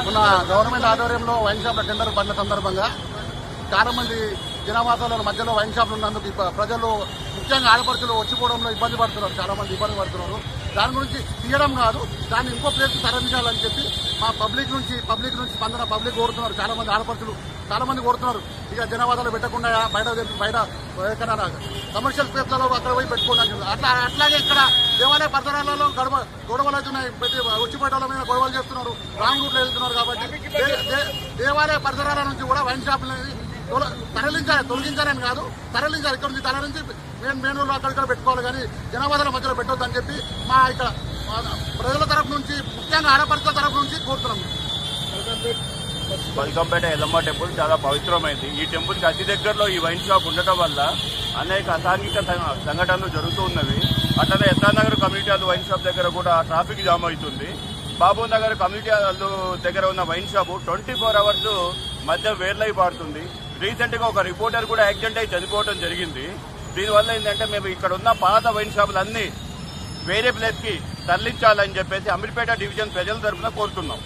మొన్న గవర్నమెంట్ ఆధ్వర్యంలో wine షాప్ల tender పడిన సందర్భంగా చాలా మంది జనవాసాల మధ్యలో వైన్ షాప్లు ఉన్నందుకు ప్రజలు ముఖ్యంగా ఆడపడుచులు వచ్చిపోవడంలో ఇబ్బంది పడుతున్నారు. చాలా మంది ఇబ్బంది పడుతున్నారు. దాని గురించి తీయడం కాదు, దాన్ని ఇంకో ప్లేస్ తరలించాలని చెప్పి మా పబ్లిక్ నుంచి స్పందన పబ్లిక్ కోరుతున్నారు. చాలా మంది ఆడపడుచులు చాలా మంది కోరుతున్నారు. ఇక జనవాసాలు పెట్టకుండా బయట ఎక్కడ కమర్షియల్ ప్లేస్లలో అక్కడ పోయి పెట్టుకోవడానికి అట్లాగే ఇక్కడ దేవాలయ పరిసరాలలో గొడవలు అవుతున్నాయి. వచ్చిపోయటల మీద గొడవలు చేస్తున్నారు. రాంగ్ రూట్లో వెళ్తున్నారు. కాబట్టి దేవాలయ పరిసరాల నుంచి కూడా వైన్ షాపులని తొలగించాలని కాదు, తరలించాలి. ఇక్కడ నుంచి తరలించి మెయిన్ రోడ్లు అక్కడిక్కడ పెట్టుకోవాలి, కానీ జనవాసాల మధ్యలో పెట్టొద్దని చెప్పి మా ఇక్కడ ప్రజల తరఫు నుంచి ముఖ్యంగా ఆడపడుచుల తరఫు నుంచి కోరుతున్నాం. బల్కంపేట ఎల్లమ్మ టెంపుల్ చాలా పవిత్రమైంది. ఈ టెంపుల్కి అతి దగ్గరలో ఈ వైన్ షాప్ ఉండటం వల్ల అనేక అసాంఘిక సంఘటనలు జరుగుతూ ఉన్నవి. అట్లనే SR Nagar community hall wine shop దగ్గర కూడా ట్రాఫిక్ జామ్ అవుతుంది. బాబు నగర్ కమ్యూనిటీ హాల్ దగ్గర ఉన్న వైన్ షాపు 24 hours మధ్య వేర్లై పారుతుంది. రీసెంట్ గా ఒక రిపోర్టర్ కూడా యాక్సిడెంట్ అయి చనిపోవడం జరిగింది. దీనివల్ల ఏంటంటే మేము ఇక్కడ ఉన్న పాత వైన్ షాపులన్నీ వేరే ప్లేస్ కి తరలించాలని చెప్పేసి అమీర్పేట డివిజన్ ప్రజల తరఫున కోరుతున్నాం.